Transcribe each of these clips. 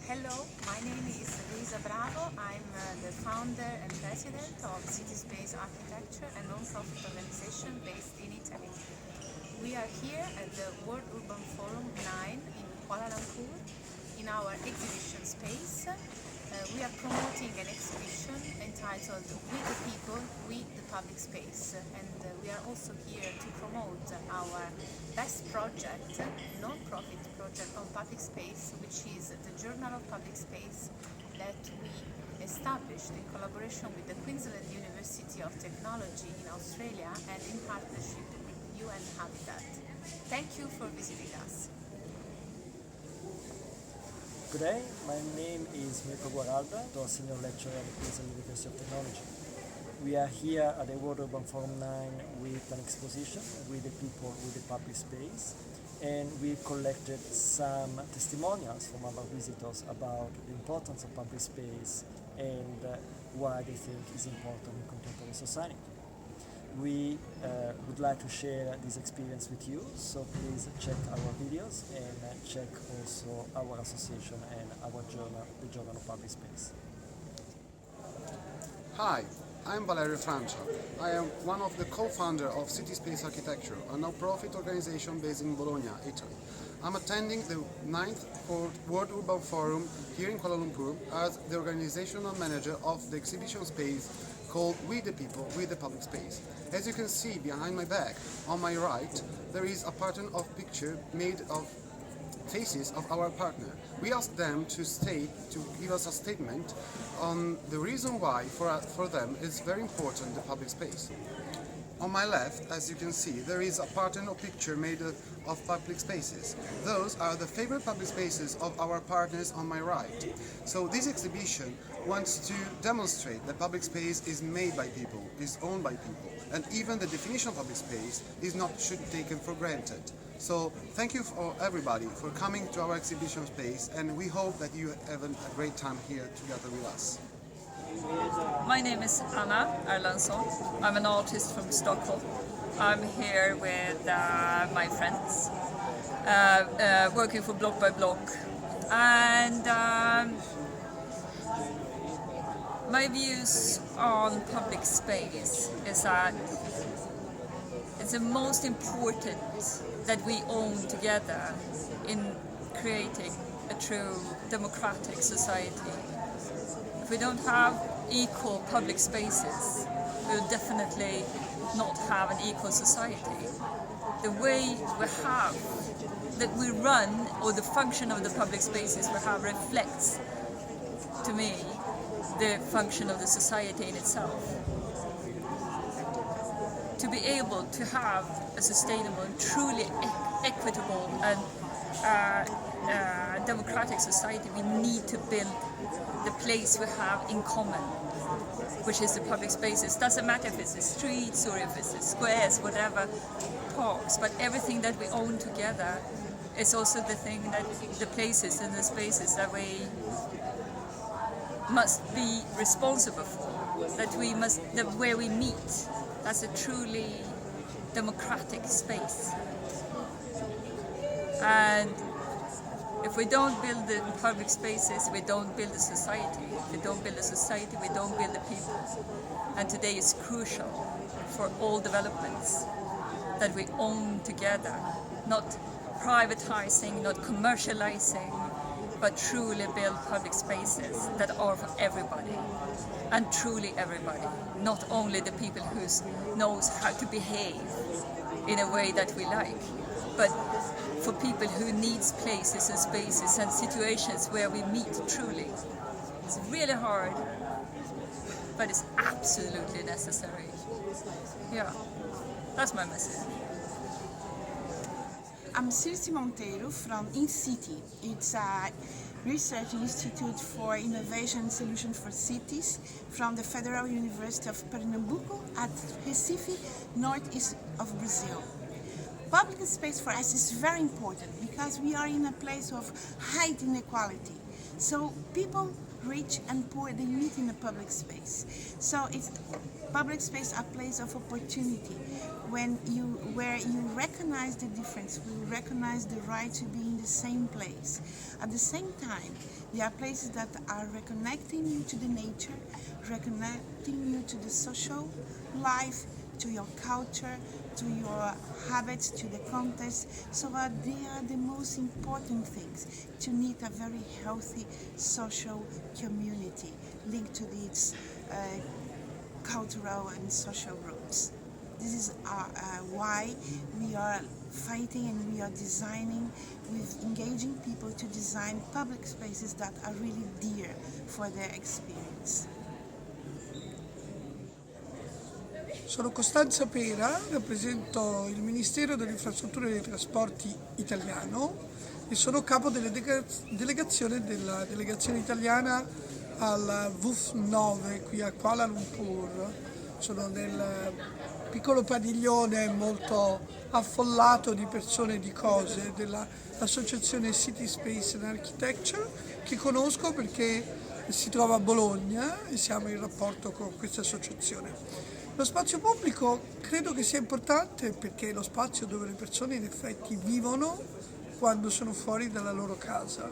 Hello, my name is Luisa Bravo. I'm the founder and president of City Space Architecture, a non-profit organization based in Italy. We are here at the World Urban Forum 9 in Kuala Lumpur in our exhibition space. We are promoting an exhibition entitled With the People, With the Public Space, and we are also here to promote our best project, non-profit project on public space, which is the Journal of Public Space that we established in collaboration with the Queensland University of Technology in Australia and in partnership with UN Habitat. Thank you for visiting us. Good day, my name is Mirko Guaralda, Senior Lecturer at the Queensland University of Technology. We are here at the World Urban Forum 9 with an exposition with the people with the public space, and we collected some testimonials from our visitors about the importance of public space and why they think is important in contemporary society. We would like to share this experience with you, so please check our videos and check also our association and our journal, the Journal of Public Space. Hi, I'm Valerio Francia. I am one of the co-founders of City Space Architecture, a non-profit organization based in Bologna, Italy. I'm attending the 9th World Urban Forum here in Kuala Lumpur as the organizational manager of the exhibition space called We the People, With the Public Space. As you can see behind my back, on my right, there is a pattern of picture made of faces of our partner. We asked them to give us a statement on the reason why for them it's very important the public space. On my left, as you can see, there is a pattern or picture made of public spaces. Those are the favorite public spaces of our partners on my right. So this exhibition wants to demonstrate that public space is made by people, is owned by people, and even the definition of public space should be taken for granted. So thank you for everybody for coming to our exhibition space, and we hope that you have a great time here together with us. My name is Anna Erlandsson. I'm an artist from Stockholm. I'm here with my friends, working for Block by Block. And my views on public space is that it's the most important that we own together in creating a true democratic society. If we don't have equal public spaces, we'll definitely not have an equal society. The way that we run, or the function of the public spaces we have, reflects, to me, the function of the society in itself. To be able to have a sustainable and truly equitable and democratic society, we need to build the place we have in common, which is the public spaces. Doesn't matter if it's the streets or if it's the squares, whatever, parks, but everything that we own together is also the places and the spaces that we must be responsible for, where we meet. That's a truly democratic space. And if we don't build the public spaces, we don't build a society. If we don't build a society, we don't build the people. And today is crucial for all developments that we own together, not privatizing, not commercializing, but truly build public spaces that are for everybody, and truly everybody, not only the people who knows how to behave in a way that we like, but for people who needs places and spaces and situations where we meet truly. It's really hard, but it's absolutely necessary. Yeah, that's my message. I'm Circe Monteiro from InCity. It's a research institute for innovation and solutions for cities from the Federal University of Pernambuco at Recife, northeast of Brazil. Public space for us is very important because we are in a place of high inequality. So people rich and poor, they meet in a public space. So it's public space a place of opportunity where you recognize the difference, you recognize the right to be in the same place. At the same time, there are places that are reconnecting you to the nature, reconnecting you to the social life, to your culture, to your habits, to the context. So they are the most important things to need a very healthy social community linked to its cultural and social roots. This is why we are fighting and we are designing, with engaging people to design public spaces that are really dear for their experience. Sono Costanza Pera, rappresento il Ministero delle Infrastrutture e dei Trasporti italiano e sono capo della delegazione italiana al WUF9 qui a Kuala Lumpur. Sono nel piccolo padiglione molto affollato di persone e di cose dell'associazione City Space and Architecture, che conosco perché si trova a Bologna e siamo in rapporto con questa associazione. Lo spazio pubblico credo che sia importante perché è lo spazio dove le persone in effetti vivono quando sono fuori dalla loro casa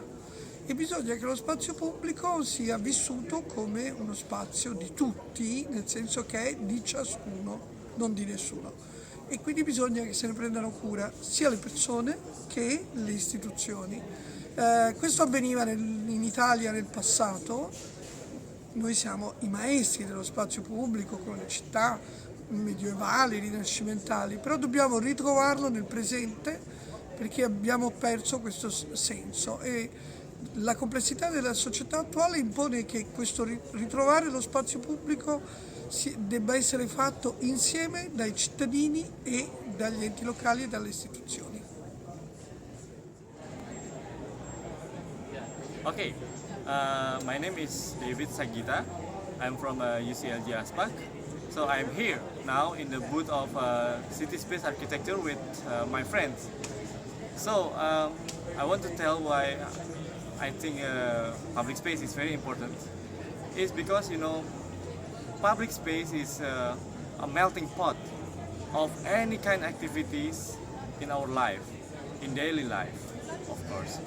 e bisogna che lo spazio pubblico sia vissuto come uno spazio di tutti, nel senso che è di ciascuno, non di nessuno. E quindi bisogna che se ne prendano cura sia le persone che le istituzioni. Questo avveniva in Italia nel passato. Noi siamo i maestri dello spazio pubblico con le città medievali, rinascimentali, però dobbiamo ritrovarlo nel presente perché abbiamo perso questo senso e la complessità della società attuale impone che questo ritrovare lo spazio pubblico debba essere fatto insieme dai cittadini e dagli enti locali e dalle istituzioni. Okay, my name is David Sagita. I'm from UCLG ASPAC. So I'm here now in the booth of City Space Architecture with my friends. So I want to tell why I think public space is very important. It's because, you know, public space is a melting pot of any kind of activities in our life, in daily life, of course.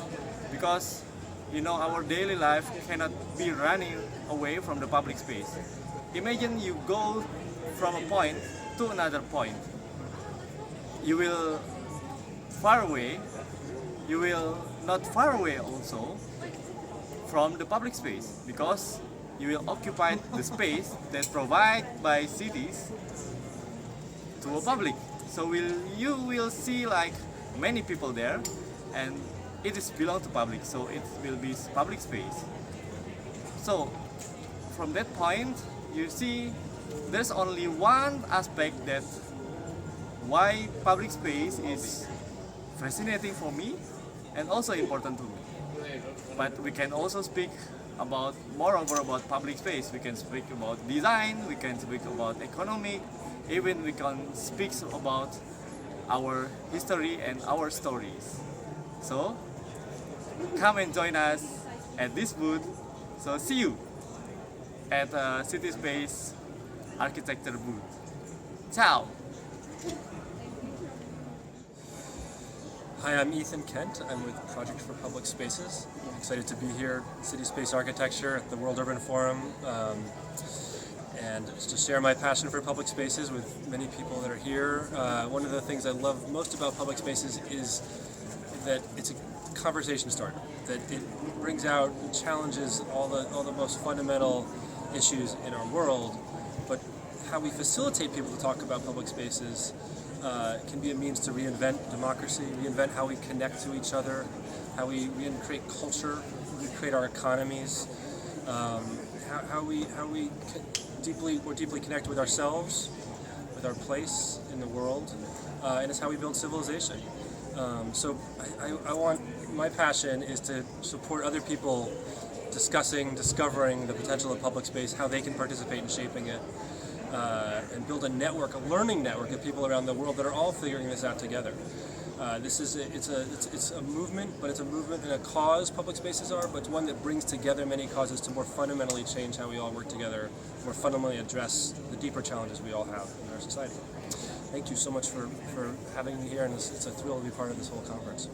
Because, you know, our daily life cannot be running away from the public space. Imagine you go from a point to another point. You will far away, you will not far away also from the public space because you will occupy the space that's provided by cities to a public. So you will see like many people there and it is belong to public, so it will be public space. So from that point you see there's only one aspect that why public space is fascinating for me and also important to me. But we can also speak about moreover about public space. We can speak about design, we can speak about economic, even we can speak about our history and our stories. So come and join us at this booth. So see you at City Space Architecture booth. Ciao! Hi, I'm Ethan Kent. I'm with Project for Public Spaces. I'm excited to be here at City Space Architecture at the World Urban Forum and to share my passion for public spaces with many people that are here. One of the things I love most about public spaces is that it's a conversation starter, that it brings out and challenges all the most fundamental issues in our world, but how we facilitate people to talk about public spaces can be a means to reinvent democracy, reinvent how we connect to each other, how we create culture, recreate our economies, how we more deeply connect with ourselves, with our place in the world, and it's how we build civilization. So I want, my passion is to support other people discovering the potential of public space, how they can participate in shaping it, and build a network, a learning network of people around the world that are all figuring this out together. It's a movement, but it's a movement and a cause. Public spaces are, but it's one that brings together many causes to more fundamentally change how we all work together, more fundamentally address the deeper challenges we all have in our society. Thank you so much for having me here, and it's a thrill to be part of this whole conference.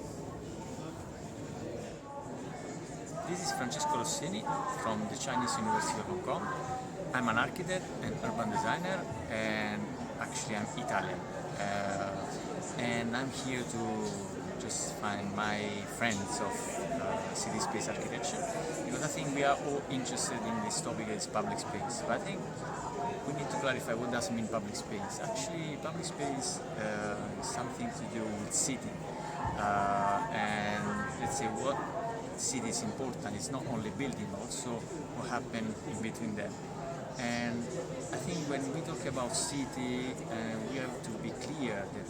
This is Francesco Rossini from the Chinese University of Hong Kong. I'm an architect and urban designer, and actually I'm Italian. And I'm here to just find my friends of city space architecture, because I think we are all interested in this topic as public space. But I think we need to clarify what does it mean public space. Actually, public space is something to do with city. And let's say what city is important. It's not only building, also what happens in between them. And I think when we talk about city, we have to be clear that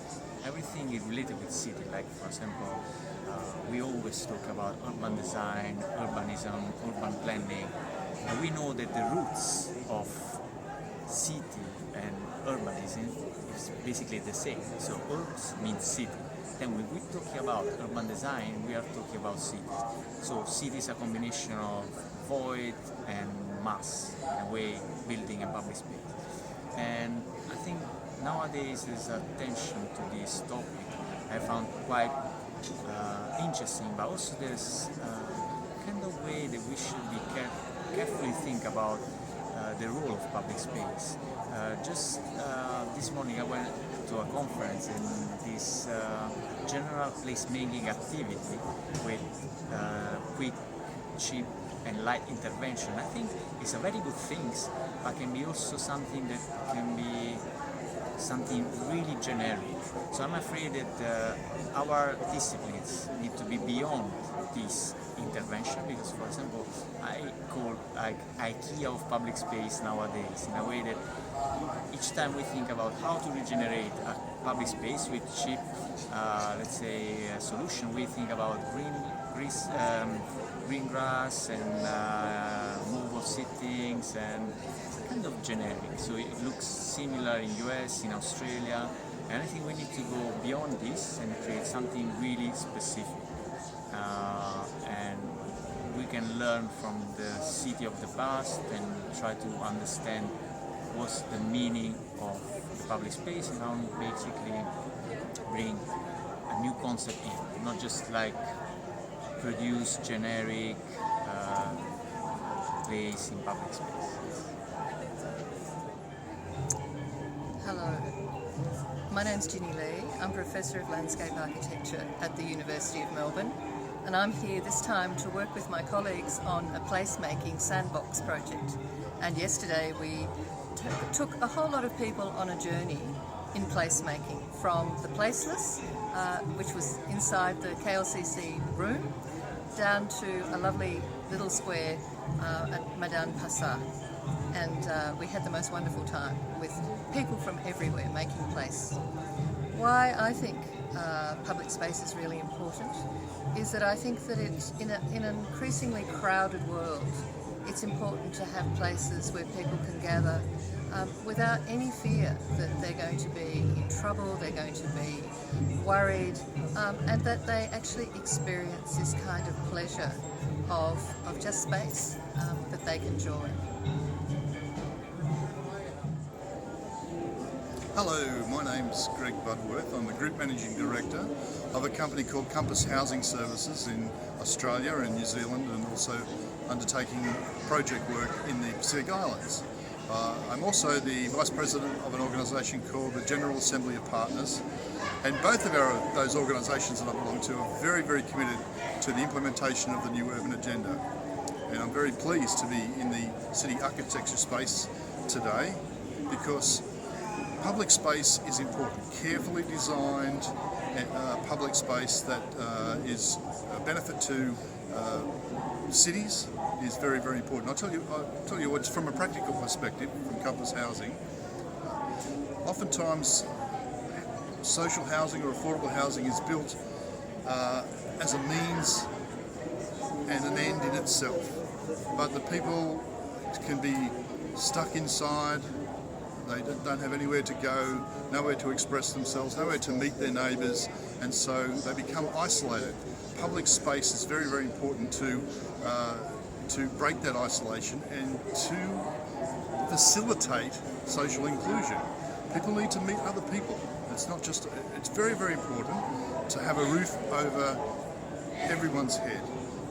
everything is related with city. Like, for example, we always talk about urban design, urbanism, urban planning. And we know that the roots of city and urbanism is basically the same. So urbs means city. Then when we talk about urban design, we are talking about cities. So city is a combination of void and mass, in a way, building and public space. And I think nowadays there's a tension to this topic I found quite interesting, but also there's kind of way that we should be carefully think about the role of public space. Just this morning I went to a conference, and this general placemaking activity with quick, cheap and light intervention, I think it's a very good thing, but can be also something that can be something really generic. So I'm afraid that our disciplines need to be beyond this intervention, because, for example, I call like IKEA of public space nowadays, in a way that each time we think about how to regenerate a public space with cheap, let's say, solution, we think about green grass and movable sittings, and kind of generic. So it looks similar in US, in Australia, and I think we need to go beyond this and create something really specific. And we can learn from the city of the past and try to understand what's the meaning of the public space, and how basically bring a new concept in, not just like produce generic place in public space. Hello, my name's Ginny Lee. I'm Professor of Landscape Architecture at the University of Melbourne, and I'm here this time to work with my colleagues on a placemaking sandbox project. And yesterday we took a whole lot of people on a journey in placemaking, from the placeless, which was inside the KLCC room, down to a lovely little square at Madame Passat. And we had the most wonderful time with people from everywhere making place. Why I think public space is really important is that I think that it's in an increasingly crowded world, it's important to have places where people can gather without any fear that they're going to be in trouble, they're going to be worried, and that they actually experience this kind of pleasure of just space that they can join. Hello, my name's Greg Budworth. I'm the Group Managing Director of a company called Compass Housing Services in Australia and New Zealand, and also undertaking project work in the Pacific Islands. I'm also the Vice President of an organisation called the General Assembly of Partners, and both of those organisations that I belong to are very, very committed to the implementation of the New Urban Agenda. And I'm very pleased to be in the city architecture space today, because public space is important. Carefully designed public space that is a benefit to cities is very, very important. I'll tell you what, from a practical perspective, from Compass Housing, oftentimes social housing or affordable housing is built as a means and an end in itself. But the people can be stuck inside, They don't have anywhere to go, nowhere to express themselves, nowhere to meet their neighbours, and so they become isolated. Public space is very, very important to break that isolation and to facilitate social inclusion. People need to meet other people. It's very, very important to have a roof over everyone's head,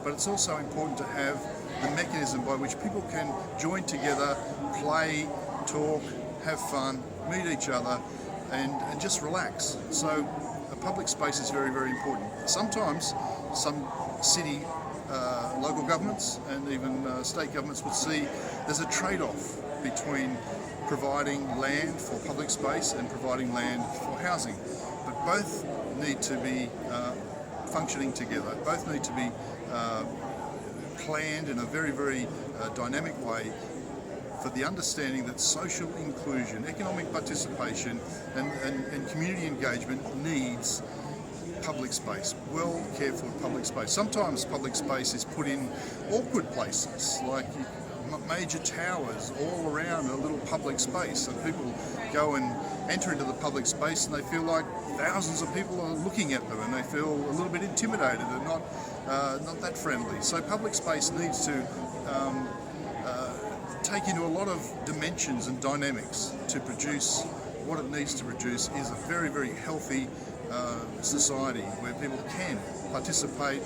but it's also important to have the mechanism by which people can join together, play, talk, have fun, meet each other, and just relax. So a public space is very, very important. Sometimes some city, local governments and even state governments would see there's a trade-off between providing land for public space and providing land for housing. But both need to be functioning together. Both need to be planned in a very, very dynamic way for the understanding that social inclusion, economic participation and community engagement needs public space, well cared for public space. Sometimes public space is put in awkward places, like major towers all around a little public space, and people go and enter into the public space and they feel like thousands of people are looking at them and they feel a little bit intimidated and not that friendly. So public space needs to take into a lot of dimensions and dynamics to produce what it needs to produce is a very, very healthy society where people can participate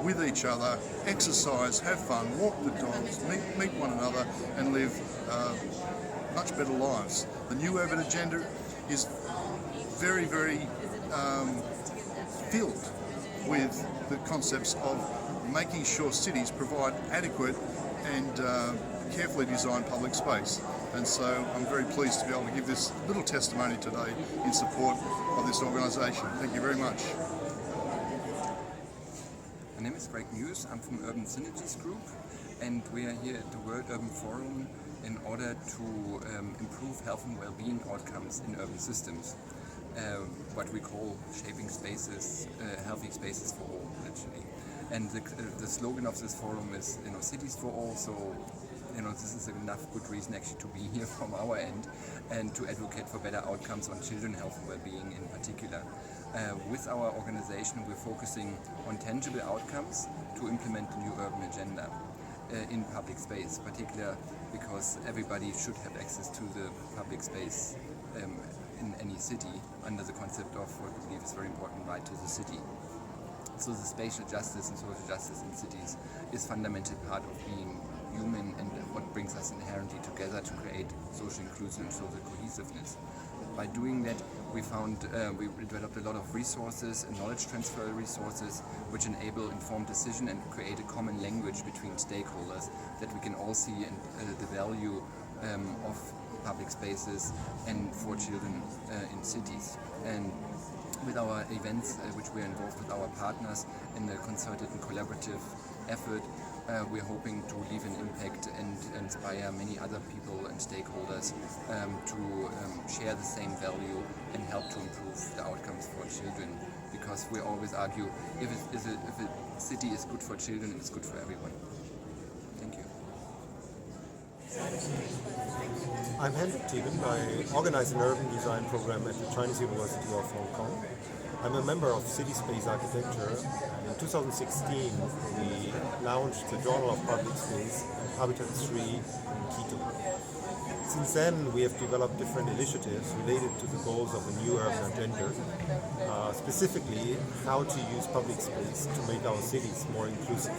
with each other, exercise, have fun, walk the dogs, meet one another and live much better lives. The New Urban Agenda is very, very filled with the concepts of making sure cities provide adequate and carefully designed public space. And so I'm very pleased to be able to give this little testimony today in support of this organisation. Thank you very much. My name is Greg Muse. I'm from Urban Synergies Group, and we are here at the World Urban Forum in order to improve health and well-being outcomes in urban systems. What we call shaping spaces, healthy spaces for all, literally. And the slogan of this forum is, cities for all. So, this is enough good reason actually to be here from our end and to advocate for better outcomes on children's health and well-being in particular. With our organization, we're focusing on tangible outcomes to implement the New Urban Agenda in public space, particularly because everybody should have access to the public space in any city under the concept of what we believe is very important, right to the city. So the spatial justice and social justice in cities is fundamental part of being human and what brings us inherently together to create social inclusion and social cohesiveness. By doing that, we developed a lot of resources and knowledge transfer resources which enable informed decision and create a common language between stakeholders that we can all see the value of public spaces and for children in cities. And with our events, which we are involved with our partners in the concerted and collaborative effort, we're hoping to leave an impact and inspire many other people and stakeholders to share the same value and help to improve the outcomes for children. Because we always argue, if a city is good for children, it's good for everyone. Thank you. I'm Hendrik Thieben. I organize an urban design program at the Chinese University of Hong Kong. I'm a member of City Space Architecture. In 2016, we launched the Journal of Public Space, Habitat 3 in Quito. Since then, we have developed different initiatives related to the goals of the New Urban Agenda, specifically how to use public space to make our cities more inclusive.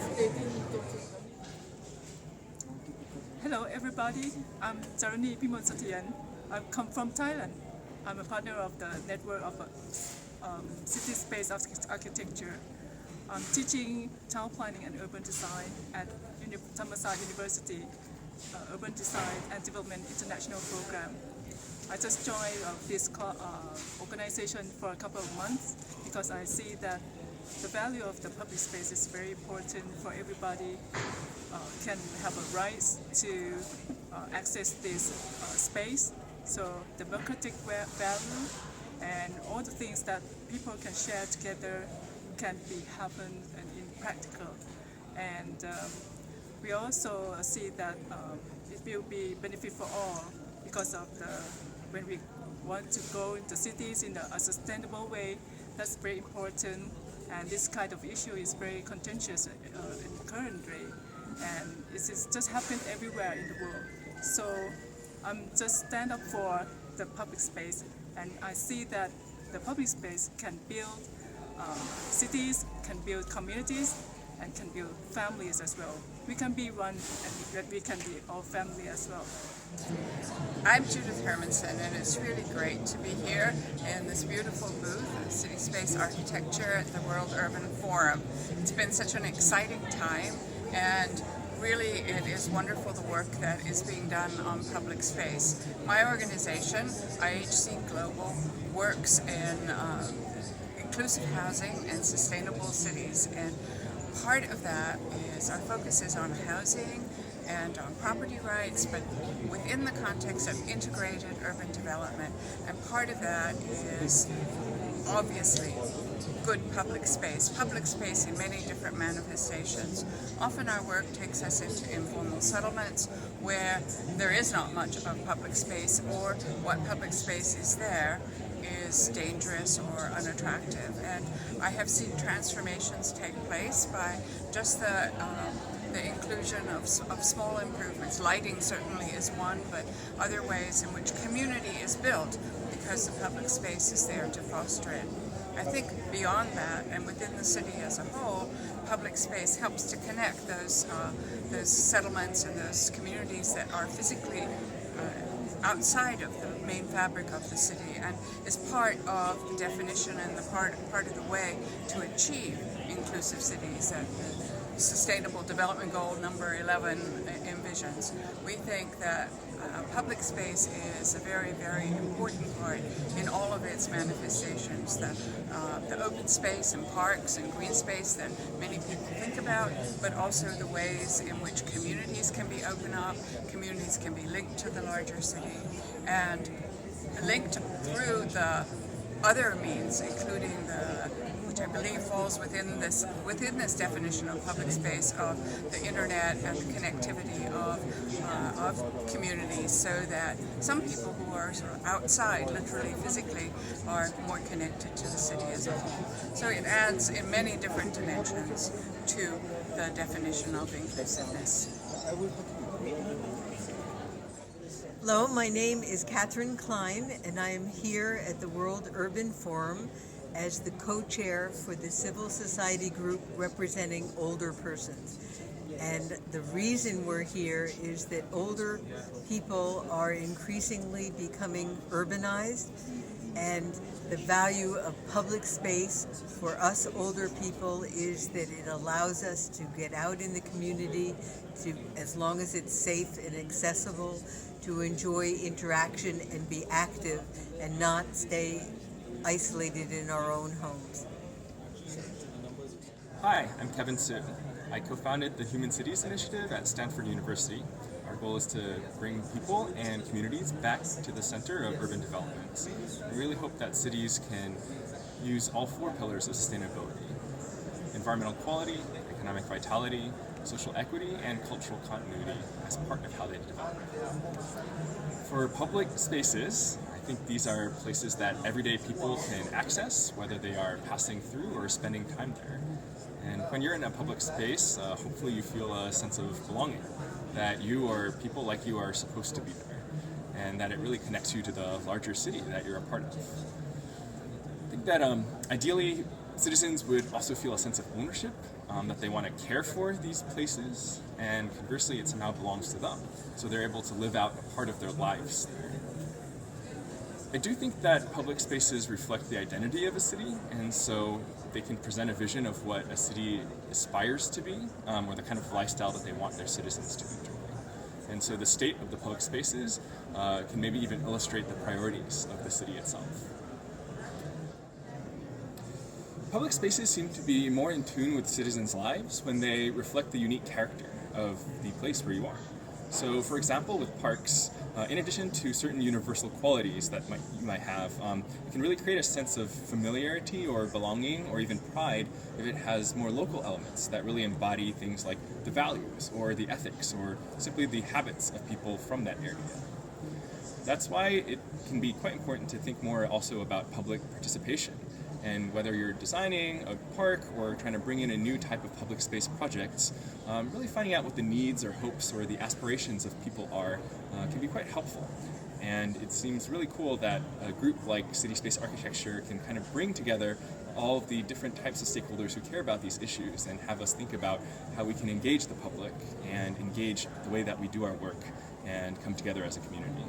Hello everybody, I'm Jarani Pimonsatian. I come from Thailand. I'm a partner of the network of City Space Architecture. I'm teaching town planning and urban design at Thammasat University, Urban Design and Development International Program. I just joined this organization for a couple of months because I see that the value of the public space is very important for everybody. Can have a right to access this space. So democratic value and all the things that people can share together can be happen and in practical. And we also see that it will be benefit for all because of when we want to go into cities in a sustainable way. That's very important, and this kind of issue is very contentious in current day, and it's just happened everywhere in the world. So I'm just stand up for the public space, and I see that the public space can build cities, can build communities, and can build families as well. We can be one, and we can be all family as well. I'm Judith Hermanson, and it's really great to be here in this beautiful booth of City Space Architecture at the World Urban Forum. It's been such an exciting time, and really it is wonderful the work that is being done on public space. My organization, IHC Global, works in inclusive housing and sustainable cities, and part of that is our focus is on housing and on property rights, but within the context of integrated urban development. And part of that is obviously good public space in many different manifestations. Often our work takes us into informal settlements where there is not much of public space, or what public space is there is dangerous or unattractive. And I have seen transformations take place by just the inclusion of small improvements. Lighting certainly is one, but other ways in which community is built because the public space is there to foster it. I think beyond that, and within the city as a whole, public space helps to connect those settlements and those communities that are physically outside of the main fabric of the city, and is part of the definition and the part of the way to achieve inclusive cities that the Sustainable Development Goal number 11 envisions. We think that public space is a very, very important part in all of its manifestations. The open space and parks and green space that many people think about, but also the ways in which communities can be opened up, communities can be linked to the larger city, and linked through the other means, including which I believe falls within this definition of public space, of the internet and the connectivity of communities, so that some people who are sort of outside, literally, physically, are more connected to the city as a whole. So it adds in many different dimensions to the definition of inclusiveness. Hello, my name is Catherine Klein, and I am here at the World Urban Forum as the co-chair for the civil society group representing older persons. And the reason we're here is that older people are increasingly becoming urbanized, and the value of public space for us older people is that it allows us to get out in the community, to, as long as it's safe and accessible, to enjoy interaction and be active and not stay isolated in our own homes. Hi, I'm Kevin Su. I co-founded the Human Cities Initiative at Stanford University. Our goal is to bring people and communities back to the center of urban development. We really hope that cities can use all four pillars of sustainability: environmental quality, economic vitality, social equity, and cultural continuity as part of how they develop. For public spaces, I think these are places that everyday people can access, whether they are passing through or spending time there. And when you're in a public space, hopefully you feel a sense of belonging, that you or people like you are supposed to be there, and that it really connects you to the larger city that you're a part of. I think that ideally citizens would also feel a sense of ownership, that they want to care for these places, and conversely it somehow belongs to them, so they're able to live out a part of their lives there. I do think that public spaces reflect the identity of a city, and so they can present a vision of what a city aspires to be, or the kind of lifestyle that they want their citizens to enjoy. And so the state of the public spaces can maybe even illustrate the priorities of the city itself. Public spaces seem to be more in tune with citizens' lives when they reflect the unique character of the place where you are. So, for example, with parks, in addition to certain universal qualities that you might have, it can really create a sense of familiarity or belonging or even pride if it has more local elements that really embody things like the values or the ethics or simply the habits of people from that area. that's why it can be quite important to think more also about public participation. And whether you're designing a park or trying to bring in a new type of public space projects, really finding out what the needs or hopes or the aspirations of people are can be quite helpful. And it seems really cool that a group like City Space Architecture can kind of bring together all of the different types of stakeholders who care about these issues and have us think about how we can engage the public and engage the way that we do our work and come together as a community.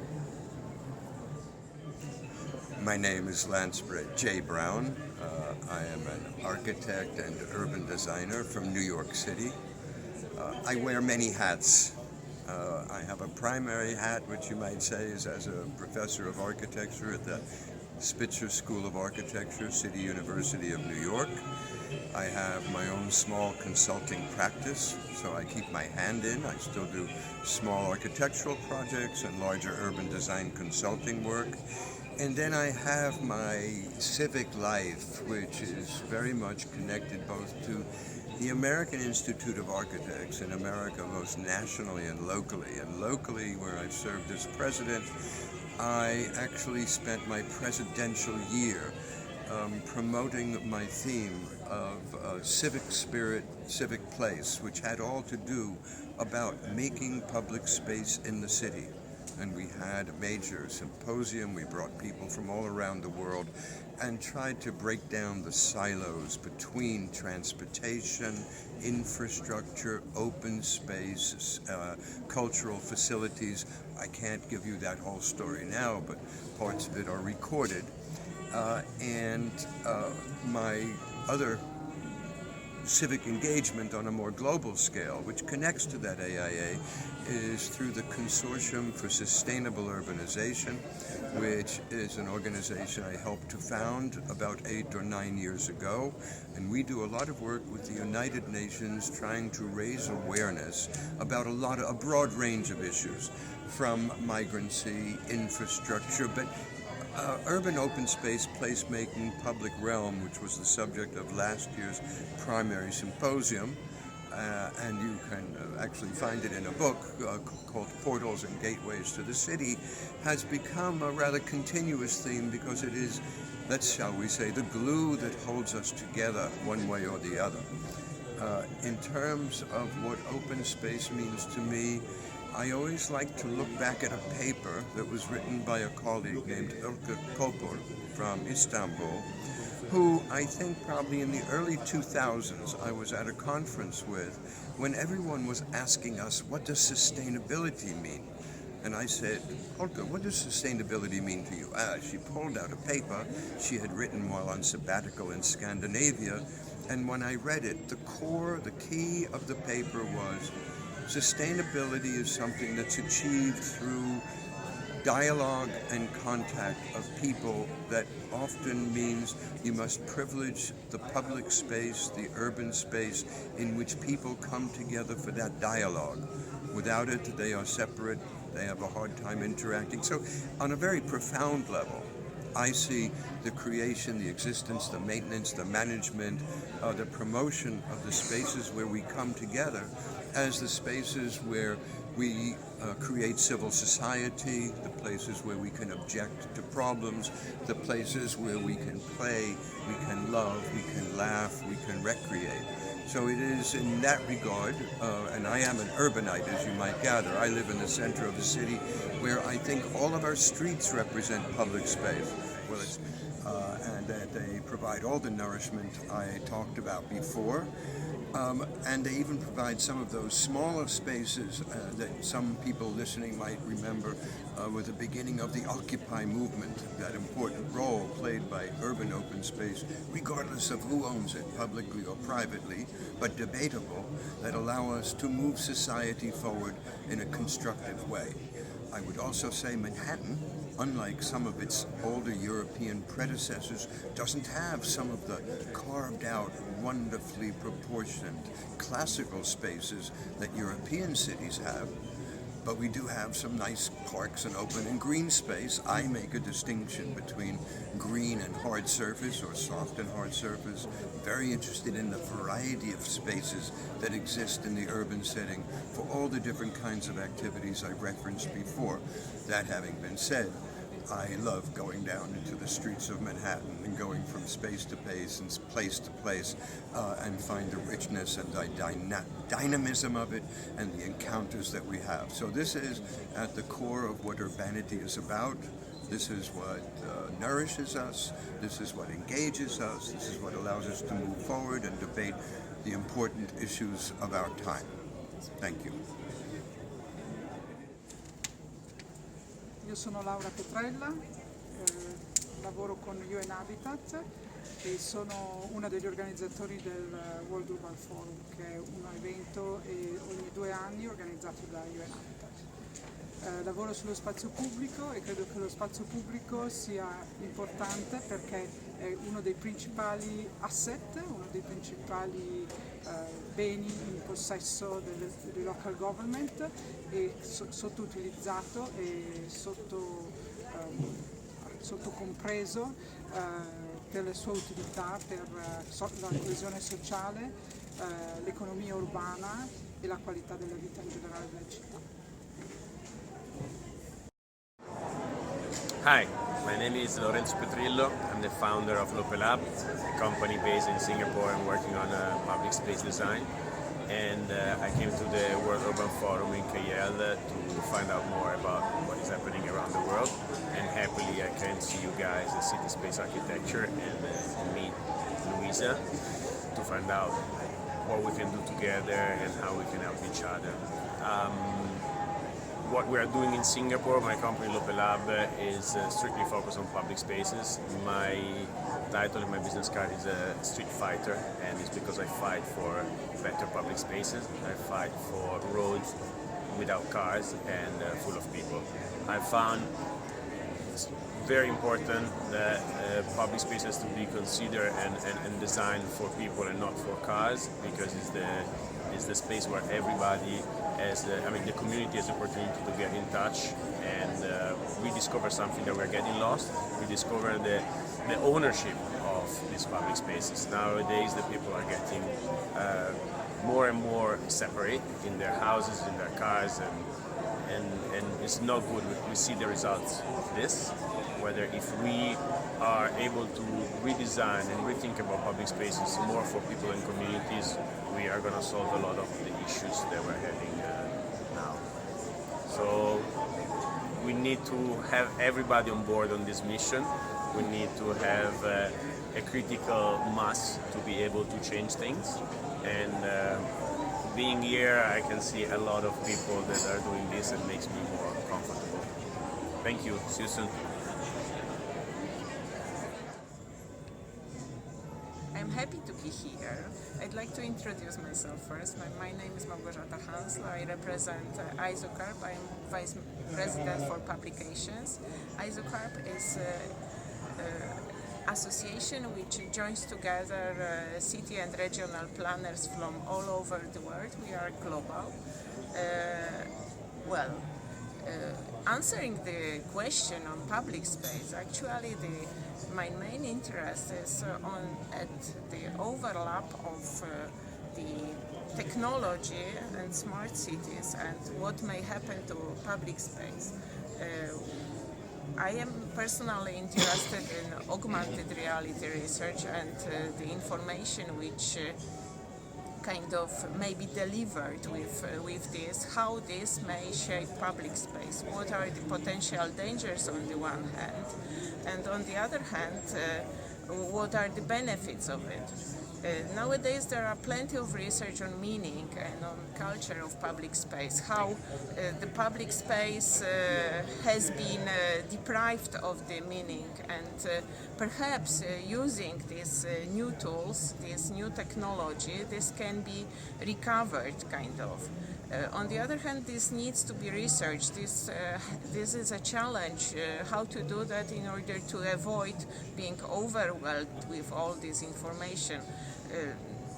My name is Lance J. Brown. I am an architect and urban designer from New York City. I wear many hats. I have a primary hat, which you might say is as a professor of architecture at the Spitzer School of Architecture, City University of New York. I have my own small consulting practice, so I keep my hand in. I still do small architectural projects and larger urban design consulting work. And then I have my civic life, which is very much connected both to the American Institute of Architects in America, both nationally and locally. And locally, where I've served as president, I actually spent my presidential year promoting my theme of civic spirit, civic place, which had all to do about making public space in the city. And we had a major symposium. We brought people from all around the world and tried to break down the silos between transportation, infrastructure, open space, cultural facilities. I can't give you that whole story now, but parts of it are recorded. My other civic engagement on a more global scale, which connects to that AIA, is through the Consortium for Sustainable Urbanization, which is an organization I helped to found about 8 or 9 years ago. And we do a lot of work with the United Nations trying to raise awareness about a broad range of issues, from migrancy, infrastructure, but urban open space, placemaking, public realm, which was the subject of last year's primary symposium, and you can actually find it in a book called Portals and Gateways to the City, has become a rather continuous theme because it is, shall we say, the glue that holds us together one way or the other. In terms of what open space means to me, I always like to look back at a paper that was written by a colleague named Ilke Kopur from Istanbul, who I think probably in the early 2000s I was at a conference with when everyone was asking us, what does sustainability mean? And I said, Ilke, what does sustainability mean to you? She pulled out a paper she had written while on sabbatical in Scandinavia, and when I read it, the key of the paper was, sustainability is something that's achieved through dialogue and contact of people. That often means you must privilege the public space, the urban space, in which people come together for that dialogue. Without it, they are separate, they have a hard time interacting. So on a very profound level, I see the creation, the existence, the maintenance, the management, the promotion of the spaces where we come together as the spaces where we create civil society, the places where we can object to problems, the places where we can play, we can love, we can laugh, we can recreate. So it is in that regard, and I am an urbanite, as you might gather. I live in the center of the city where I think all of our streets represent public space. Well, and that they provide all the nourishment I talked about before. And they even provide some of those smaller spaces that some people listening might remember with the beginning of the Occupy movement, that important role played by urban open space, regardless of who owns it, publicly or privately, but debatable, that allow us to move society forward in a constructive way. I would also say Manhattan, unlike some of its older European predecessors, doesn't have some of the carved out, wonderfully proportioned classical spaces that European cities have. but we do have some nice parks and open and green space. I make a distinction between green and hard surface, or soft and hard surface. Very interested in the variety of spaces that exist in the urban setting for all the different kinds of activities I referenced before. That having been said, I love going down into the streets of Manhattan and going from space to place and place to place and find the richness and the dynamism of it and the encounters that we have. So this is at the core of what urbanity is about. This is what nourishes us. This is what engages us. This is what allows us to move forward and debate the important issues of our time. Thank you. Io sono Laura Petrella, lavoro con UN Habitat e sono una degli organizzatori del World Urban Forum, che è un evento ogni 2 anni organizzato da UN Habitat. Lavoro sullo spazio pubblico e credo che lo spazio pubblico sia importante perché è uno dei principali asset, uno dei principali beni in possesso delle local government e sottoutilizzato e sottocompreso per le sue utilità, per la coesione sociale, l'economia urbana e la qualità della vita in generale delle città. Hi, my name is Lorenzo Petrillo. I'm the founder of Lopelab, a company based in Singapore and working on public space design. And I came to the World Urban Forum in KL to find out more about what is happening around the world. And happily I can see you guys at City Space Architecture and meet Luisa to find out what we can do together and how we can help each other. What we are doing in Singapore, my company Lopelab, is strictly focused on public spaces. My title in my business card is a street fighter, and it's because I fight for better public spaces. I fight for roads without cars and full of people. I found it's very important that public space has to be considered and designed for people and not for cars, because it's the space where everybody the community has the opportunity to get in touch and we discover something that we're getting lost. We discover the ownership of these public spaces. Nowadays the people are getting more and more separate in their houses, in their cars, and it's not good. We see the results of this, whether if we are able to redesign and rethink about public spaces more for people and communities, we are going to solve a lot of the issues that we're having now. So we need to have everybody on board on this mission. We need to have a critical mass to be able to change things. And being here, I can see a lot of people that are doing this and makes me more comfortable. Thank you. See you soon. I'm happy to be here. I'd like to introduce myself first. My name is Małgorzata Hansla. I represent ISOCARP. I'm Vice President for Publications. ISOCARP is an association which joins together city and regional planners from all over the world. We are global. Answering the question on public space, actually my main interest is at the overlap of the technology and smart cities and what may happen to public space. I am personally interested in augmented reality research and the information which kind of may be delivered with this, how this may shape public space, what are the potential dangers on the one hand, and on the other hand, what are the benefits of it. Nowadays there are plenty of research on meaning and on culture of public space, how the public space has been deprived of the meaning, and perhaps using these new tools, this new technology, this can be recovered kind of. On the other hand, this needs to be researched. This is a challenge, how to do that in order to avoid being overwhelmed with all this information.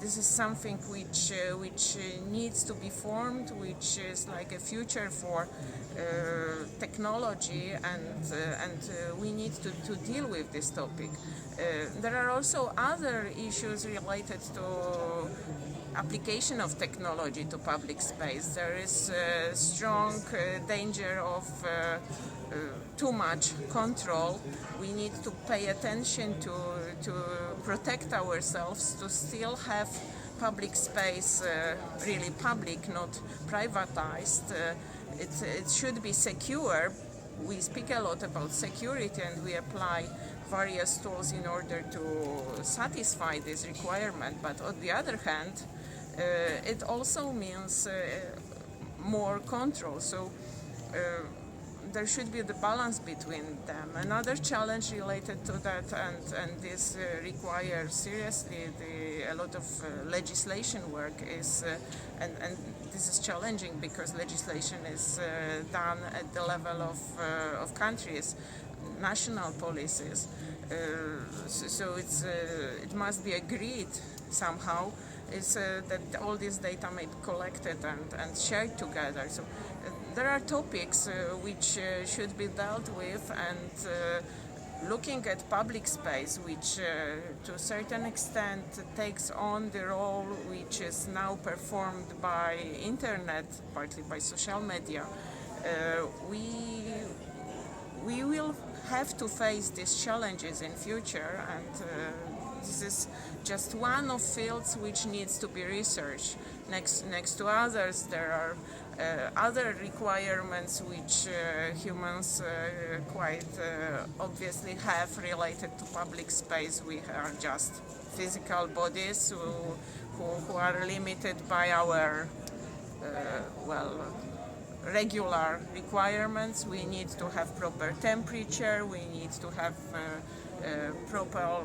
this is something which needs to be formed, which is like a future for technology, and we need to deal with this topic. There are also other issues related to application of technology to public space. There is a strong danger of too much control. We need to pay attention to protect ourselves, to still have public space really public, not privatized. It should be secure. We speak a lot about security, and we apply various tools in order to satisfy this requirement. But on the other hand, it also means more control. So there should be the balance between them. Another challenge related to that, and this requires seriously a lot of legislation work, is, and this is challenging because legislation is done at the level of countries, national policies. So it must be agreed somehow is that all this data may be collected and shared together. So there are topics which should be dealt with, and looking at public space, which to a certain extent takes on the role which is now performed by internet, partly by social media, we will have to face these challenges in future, and this is just one of fields which needs to be researched. Next to others, there are other requirements which humans quite obviously have related to public space. We are just physical bodies who are limited by our regular requirements. We need to have proper temperature, we need to have proper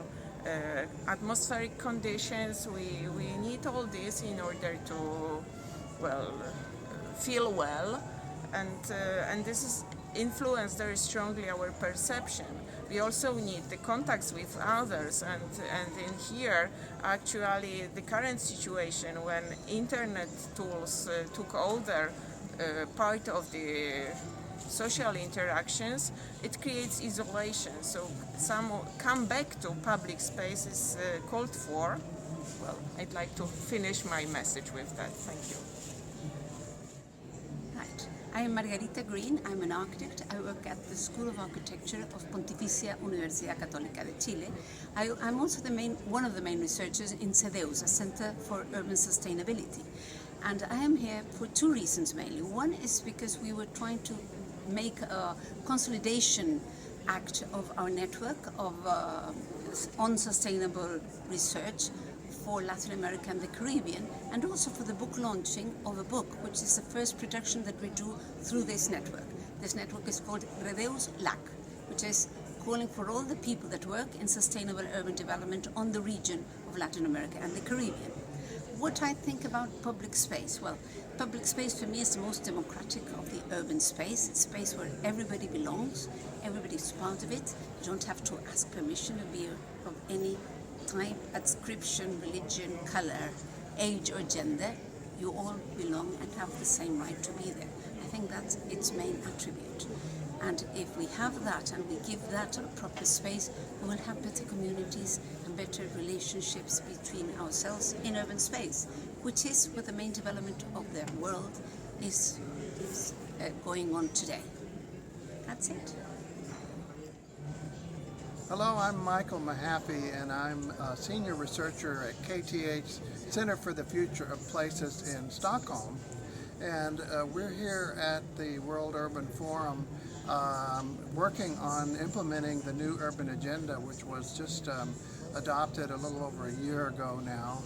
atmospheric conditions. We need all this in order to feel well, and this is influenced very strongly our perception. We also need the contacts with others, and in here actually the current situation when internet tools took over part of the social interactions, it creates isolation. So some come back to public space is called for. Well, I'd like to finish my message with that. Thank you. Right. I am Margarita Green. I'm an architect. I work at the School of Architecture of Pontificia Universidad Católica de Chile. I'm also one of the main researchers in CEDEUS, a Center for Urban Sustainability. And I am here for two reasons mainly. One is because we were trying to make a consolidation act of our network of on sustainable research for Latin America and the Caribbean, and also for the book launching of a book, which is the first production that we do through this network. This network is called Redeus LAC, which is calling for all the people that work in sustainable urban development on the region of Latin America and the Caribbean. What I think about public space? Well, public space for me is the most democratic of the urban space. It's a space where everybody belongs, everybody is part of it. You don't have to ask permission to be of any type, adscription, religion, color, age or gender. You all belong and have the same right to be there. I think that's its main attribute. And if we have that and we give that a proper space, we will have better communities and better relationships between ourselves in urban space, which is what the main development of the world is going on today. That's it. Hello, I'm Michael Mahaffey, and I'm a senior researcher at KTH Center for the Future of Places in Stockholm. And we're here at the World Urban Forum working on implementing the new urban agenda, which was just adopted a little over a year ago now.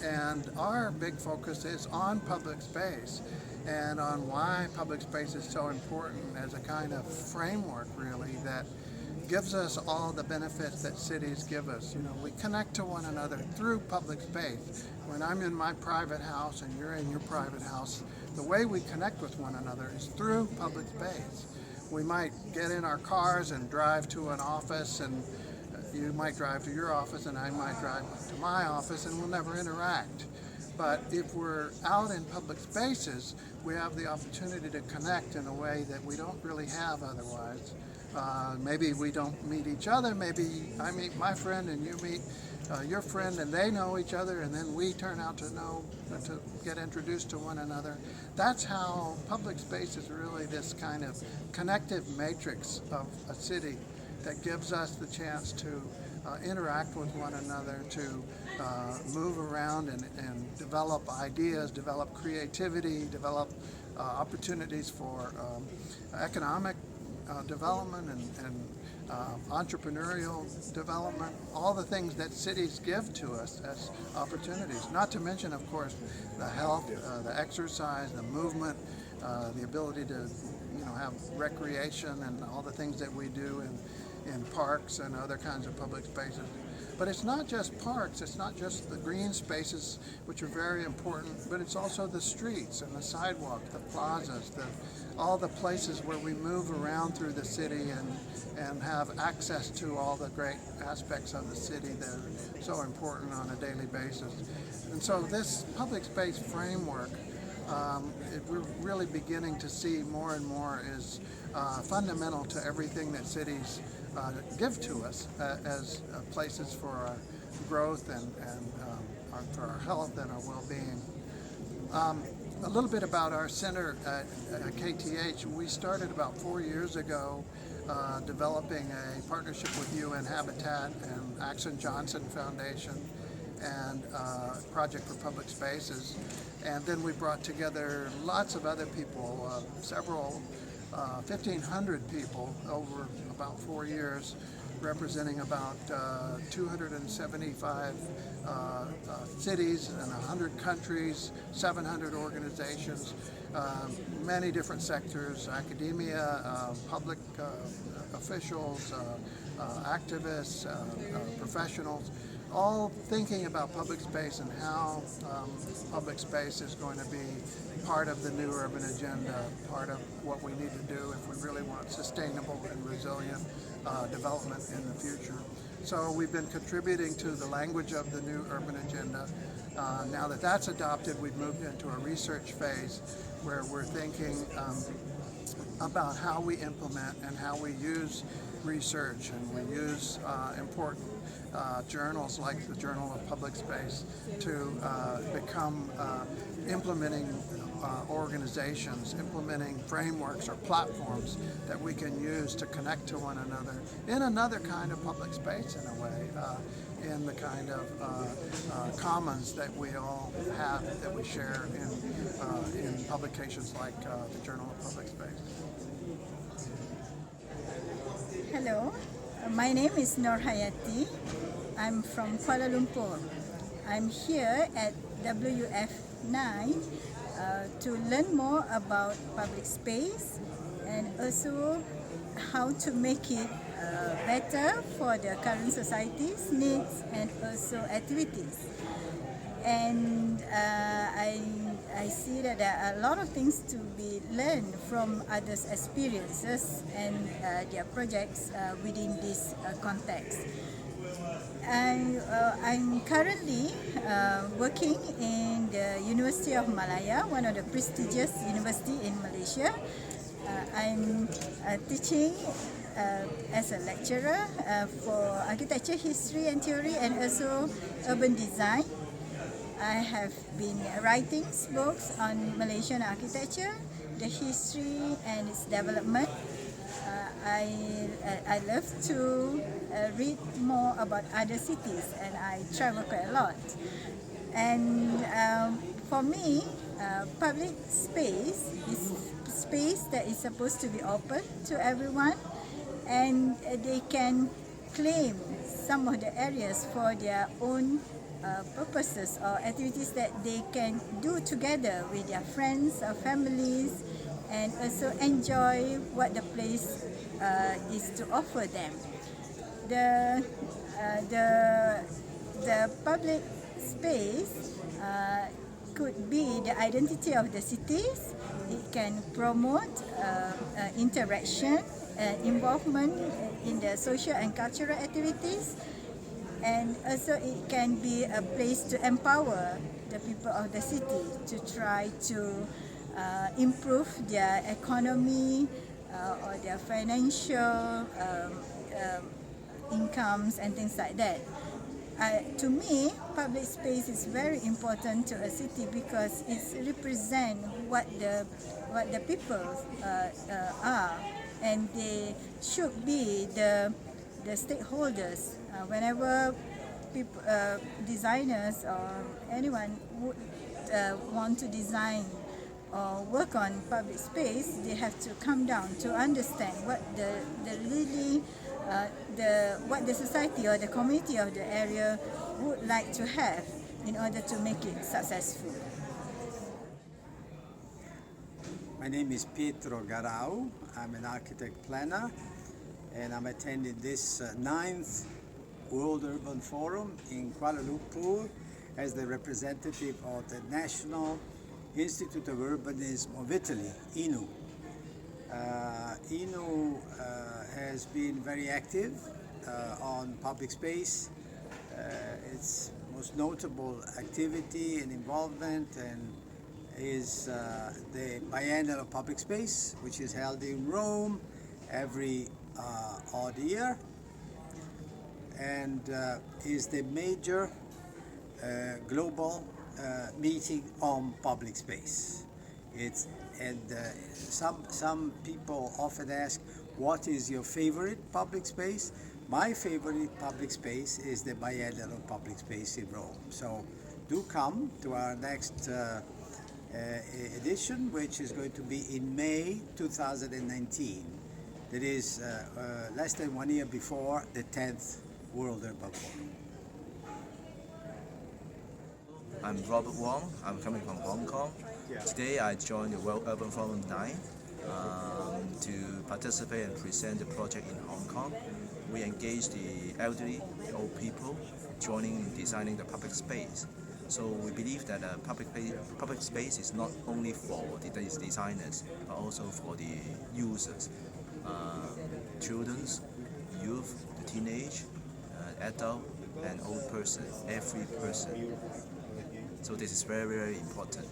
And our big focus is on public space and on why public space is so important as a kind of framework, really, that gives us all the benefits that cities give us. You know, we connect to one another through public space. When I'm in my private house and you're in your private house, the way we connect with one another is through public space. We might get in our cars and drive to an office and You might drive to your office and I might drive to my office and we'll never interact. But if we're out in public spaces, we have the opportunity to connect in a way that we don't really have otherwise. Maybe we don't meet each other, maybe I meet my friend and you meet your friend and they know each other and then we turn out to get introduced to one another. That's how public space is really this kind of connective matrix of a city that gives us the chance to interact with one another, to move around and develop ideas, develop creativity, develop opportunities for economic development and entrepreneurial development, all the things that cities give to us as opportunities. Not to mention, of course, the health, the exercise, the movement, the ability to have recreation and all the things that we do in parks and other kinds of public spaces. But it's not just parks, it's not just the green spaces, which are very important, but it's also the streets and the sidewalks, the plazas, all the places where we move around through the city and have access to all the great aspects of the city that are so important on a daily basis. And so this public space framework, we're really beginning to see more and more is fundamental to everything that cities give to us as places for our growth and for our health and our well-being. A little bit about our center at KTH. We started about 4 years ago developing a partnership with UN Habitat and Axon Johnson Foundation and Project for Public Spaces. And then we brought together lots of other people, 1,500 people over about 4 years, representing about 275 cities and 100 countries, 700 organizations, many different sectors, academia, public officials, activists, professionals, all thinking about public space and how public space is going to be part of the new urban agenda, part of what we need to do if we really want sustainable and resilient development in the future. So we've been contributing to the language of the new urban agenda. Now that that's adopted, we've moved into a research phase where we're thinking about how we implement and how we use research, and we use important journals like the Journal of Public Space to become implementing organizations, implementing frameworks or platforms that we can use to connect to one another in another kind of public space in a way, in the kind of commons that we all have, that we share in publications like the Journal of Public Space. Hello, my name is Nur Hayati. I'm from Kuala Lumpur. I'm here at WUF9 to learn more about public space and also how to make it better for the current society's needs and also activities. And I see that there are a lot of things to be learned from others' experiences and their projects within this context. I'm currently working in the University of Malaya, one of the prestigious universities in Malaysia. I'm teaching as a lecturer for architecture, history and theory, and also urban design. I have been writing books on Malaysian architecture, the history and its development. I love to read more about other cities, and I travel quite a lot. And for me, public space is space that is supposed to be open to everyone, and they can claim some of the areas for their own purposes or activities that they can do together with their friends or families, and also enjoy what the place is to offer them. The public space could be the identity of the cities. It can promote interaction involvement in the social and cultural activities, and also it can be a place to empower the people of the city to try to improve their economy or their financial incomes and things like that. To me, public space is very important to a city because it represents what the people are, and they should be the stakeholders. Whenever people, designers or anyone would want to design or work on public space, they have to come down to understand what what the society or the community of the area would like to have in order to make it successful. My name is Pietro Garau. I'm an architect planner, and I'm attending this 9th World Urban Forum in Kuala Lumpur as the representative of the National Institute of Urbanism of Italy, INU. INU has been very active on public space. Its most notable activity and involvement is the Biennial of Public Space, which is held in Rome every odd year, and is the major global meeting on public space. Some people often ask, what is your favorite public space? My favorite public space is the Biennial of Public Space in Rome. So do come to our next edition, which is going to be in May 2019. That is less than 1 year before the 10th World Urban Forum. I'm Robert Wong. I'm coming from Hong Kong. Today I joined the World Urban Forum 9 to participate and present the project in Hong Kong. We engage the elderly, the old people, designing the public space. So we believe that public space is not only for the designers, but also for the users, children, youth, the teenage, adult, and old person, every person. So this is very, very important.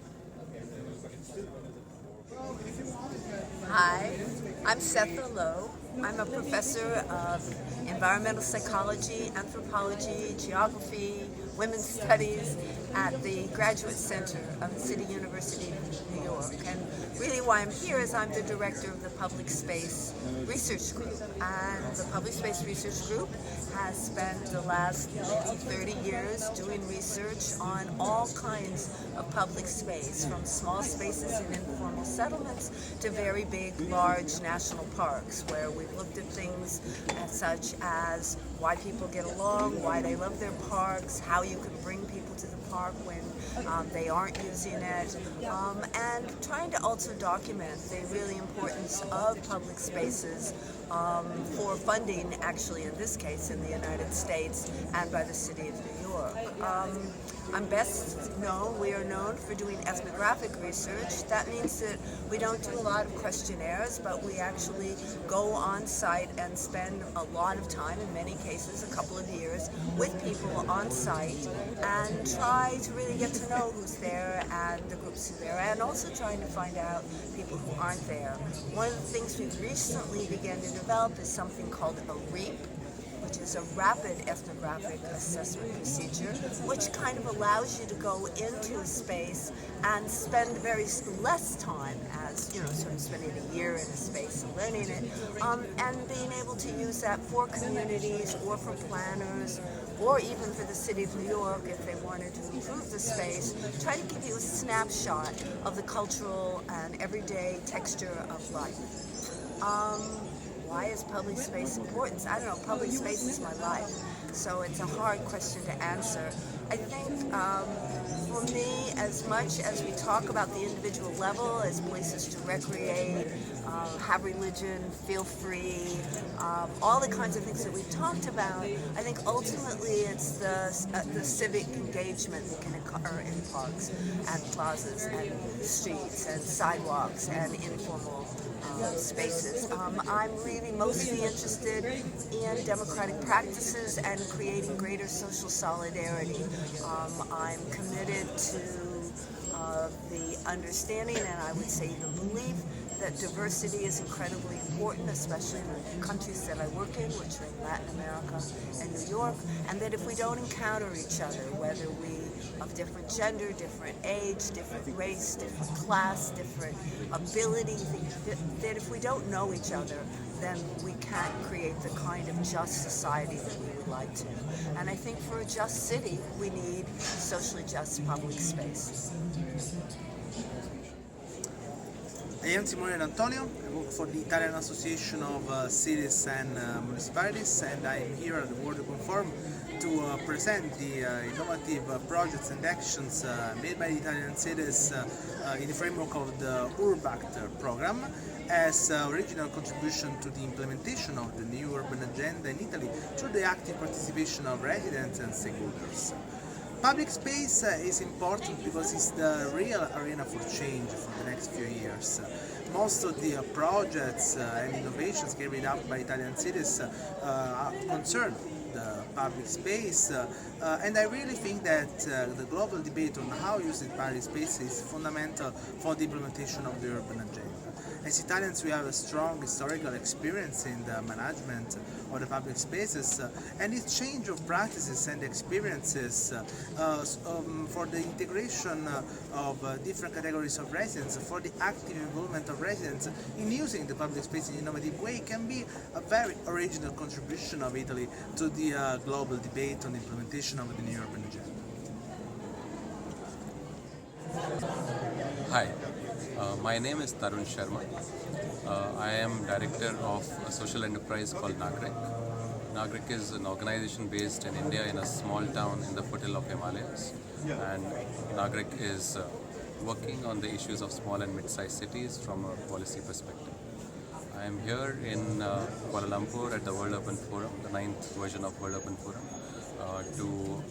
Hi, I'm Setha Lowe. I'm a professor of environmental psychology, anthropology, geography, women's studies at the Graduate Center of the City University of New York. And really why I'm here is I'm the director of the Public Space Research Group. And the Public Space Research Group has spent the last 30 years doing research on all kinds of public space, from small spaces in informal settlements to very big, large national parks, where we've looked at things such as why people get along, why they love their parks, how you can bring people to the park when they aren't using it, and trying to also document the really importance of public spaces for funding, actually in this case in the United States and by the City of New York. I'm best known, we are known for doing ethnographic research. That means that we don't do a lot of questionnaires, but we actually go on site and spend a lot of time, in many cases a couple of years, with people on site and try to really get to know who's there and the groups who are there, and also trying to find out people who aren't there. One of the things we've recently begun to develop is something called a REAP, which is a rapid ethnographic assessment procedure, which kind of allows you to go into a space and spend very less time as, sort of spending a year in a space and learning it, and being able to use that for communities or for planners, or even for the City of New York if they wanted to improve the space, try to give you a snapshot of the cultural and everyday texture of life. Why is public space important? I don't know, public space is my life, so it's a hard question to answer. I think for me, as much as we talk about the individual level as places to recreate, have religion, feel free, all the kinds of things that we've talked about, I think ultimately it's the civic engagement that can occur in parks and plazas and streets and sidewalks and informal spaces. I'm really mostly interested in democratic practices and creating greater social solidarity. I'm committed to the understanding, and I would say the belief, that diversity is incredibly important, especially in the countries that I work in, which are in Latin America and New York, and that if we don't encounter each other, whether we of different gender, different age, different race, different class, different ability, that if we don't know each other, then we can't create the kind of just society that we would like to. And I think for a just city, we need socially just public space. I am Simone Antonio. I work for the Italian Association of Cities and Municipalities, and I am here at the World Urban Forum to present the innovative projects and actions made by the Italian cities in the framework of the URBACT program as original contribution to the implementation of the new urban agenda in Italy through the active participation of residents and stakeholders. Public space is important because it's the real arena for change for the next few years. Most of the projects and innovations carried out by Italian cities concern the public space, and I really think that the global debate on how to use public space is fundamental for the implementation of the urban agenda. As Italians, we have a strong historical experience in the management of the public spaces, and this change of practices and experiences for the integration of different categories of residents, for the active involvement of residents in using the public space in an innovative way can be a very original contribution of Italy to the global debate on the implementation of the new urban agenda. Hi. My name is Tarun Sharma. I am director of a social enterprise called Nagrik. Nagrik is an organization based in India in a small town in the foothill of Himalayas. And Nagrik is working on the issues of small and mid-sized cities from a policy perspective. I am here in Kuala Lumpur at the World Urban Forum, the 9th version of World Urban Forum, to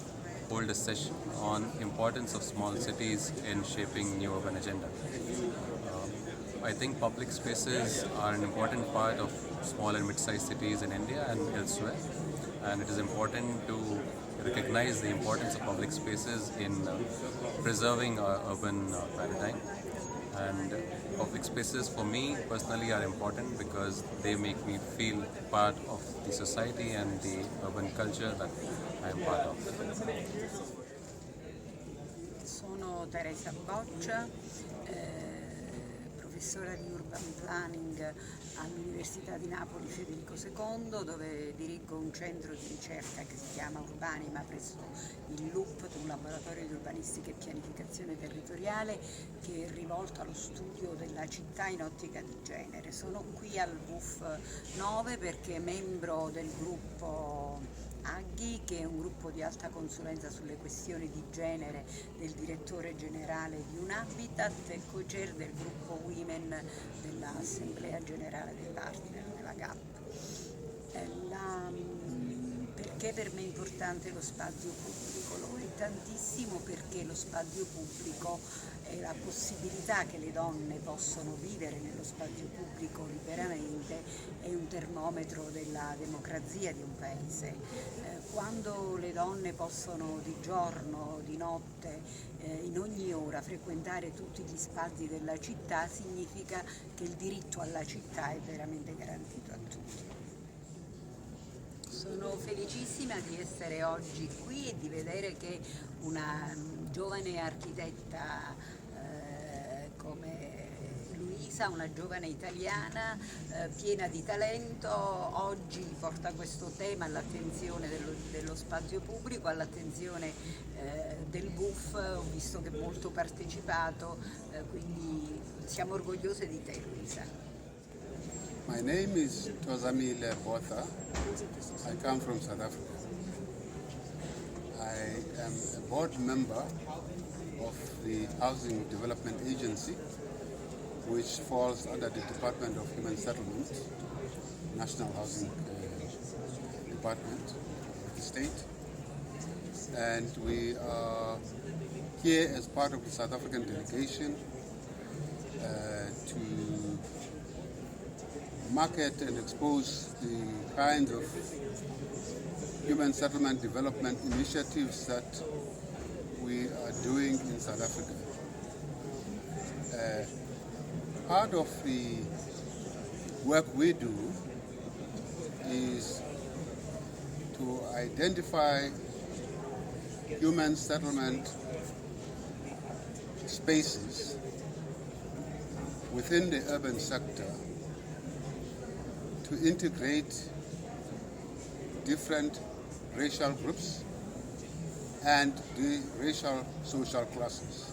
hold a session on importance of small cities in shaping new urban agenda. I think public spaces are an important part of small and mid-sized cities in India and elsewhere, and it is important to recognize the importance of public spaces in preserving our urban paradigm. And public spaces for me personally are important because they make me feel part of the society and the urban culture that I am part of. Sono Teresa Boccia, professora di Urban Planning all'Università di Napoli Federico II, dove dirigo un centro di ricerca che si chiama Urbanima presso il LUP, un laboratorio di urbanistica e pianificazione territoriale che è rivolto allo studio della città in ottica di genere. Sono qui al WUF9 perché membro del gruppo AGGI, che è un gruppo di alta consulenza sulle questioni di genere del direttore generale di UNABITAT e co-chair del gruppo Women dell'Assemblea Generale dei Partner della GAP. Perché per me è importante lo spazio pubblico? Lo è tantissimo perché lo spazio pubblico è la possibilità che le donne possono vivere nello spazio pubblico liberamente, è un termometro della democrazia di un paese. Quando le donne possono di giorno, di notte, in ogni ora frequentare tutti gli spazi della città, significa che il diritto alla città è veramente garantito a tutti. Sono felicissima di essere oggi qui e di vedere che una giovane architetta come Luisa, una giovane italiana piena di talento, oggi porta questo tema all'attenzione dello spazio pubblico, all'attenzione del WUF. Ho visto che è molto partecipato, quindi siamo orgogliose di te, Luisa. My name is Tozamile Botha. I come from South Africa. I am a board member of the Housing Development Agency, which falls under the Department of Human Settlement, National Housing Department of the state. And we are here as part of the South African delegation to market and expose the kinds of human settlement development initiatives that we are doing in South Africa. Part of the work we do is to identify human settlement spaces within the urban sector to integrate different racial groups and the racial social classes,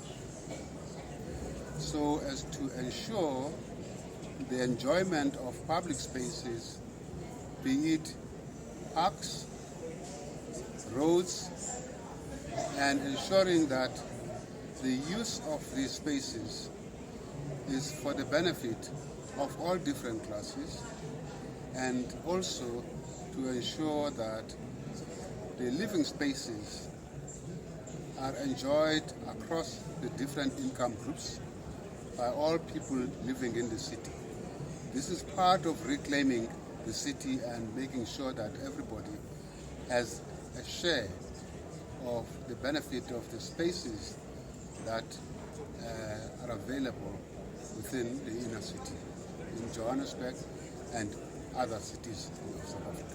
so as to ensure the enjoyment of public spaces, be it parks, roads, and ensuring that the use of these spaces is for the benefit of all different classes, and also to ensure that the living spaces are enjoyed across the different income groups by all people living in the city. This is part of reclaiming the city and making sure that everybody has a share of the benefit of the spaces that are available within the inner city in Johannesburg and other cities of South Africa.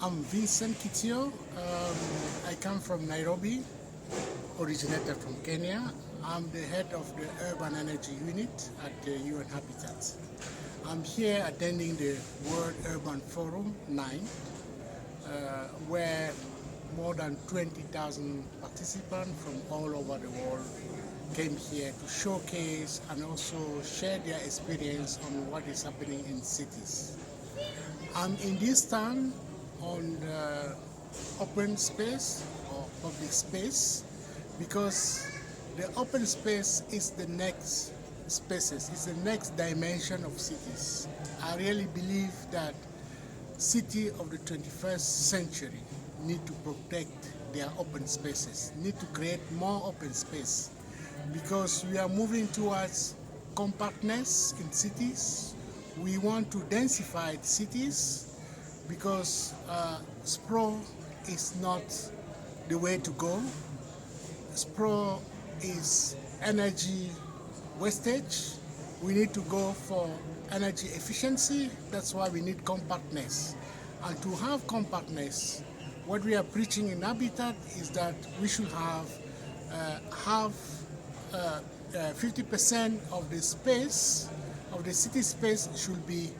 I'm Vincent Kitio. I come from Nairobi, originated from Kenya. I'm the head of the Urban Energy Unit at the UN Habitat. I'm here attending the World Urban Forum 9, where more than 20,000 participants from all over the world came here to showcase and also share their experience on what is happening in cities. I'm in this stand on the open space or public space because the open space is the next spaces, it's the next dimension of cities. I really believe that city of the 21st century need to protect their open spaces, need to create more open space because we are moving towards compactness in cities. We want to densify cities because sprawl is not the way to go. Sprawl is energy wastage. We need to go for energy efficiency. That's why we need compactness. And to have compactness, what we are preaching in Habitat is that we should have 50% of the space, of the city space should be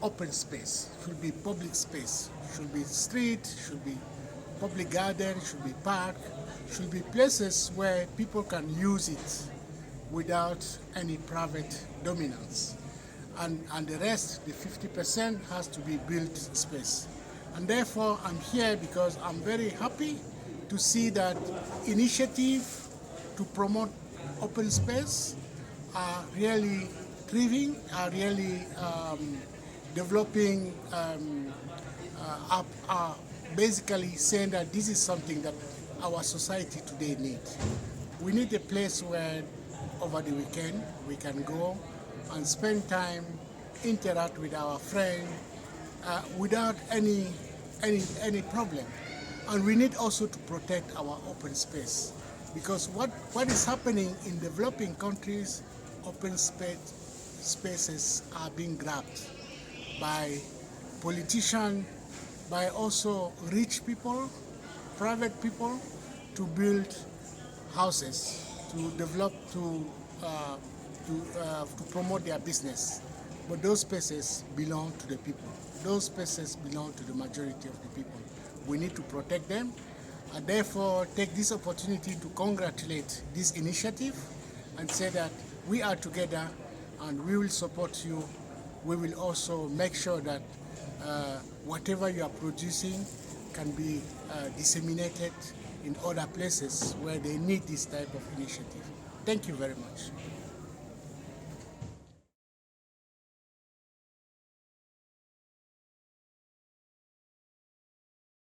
open space, should be public space, should be street, should be public garden, should be park, should be places where people can use it without any private dominance. And the rest, the 50%, has to be built space. And therefore, I'm here because I'm very happy to see that initiative to promote open space are really thriving, are really developing, are basically saying that this is something that our society today needs. We need a place where over the weekend we can go and spend time, interact with our friends without any problem. And we need also to protect our open space because what is happening in developing countries, open spaces are being grabbed by politicians, by also rich people, private people, to build houses, to develop, to promote their business. But those spaces belong to the people. Those spaces belong to the majority of the people. We need to protect them, and therefore take this opportunity to congratulate this initiative and say that we are together and we will support you we will also make sure that whatever you are producing can be disseminated in other places where they need this type of initiative. Thank you very much.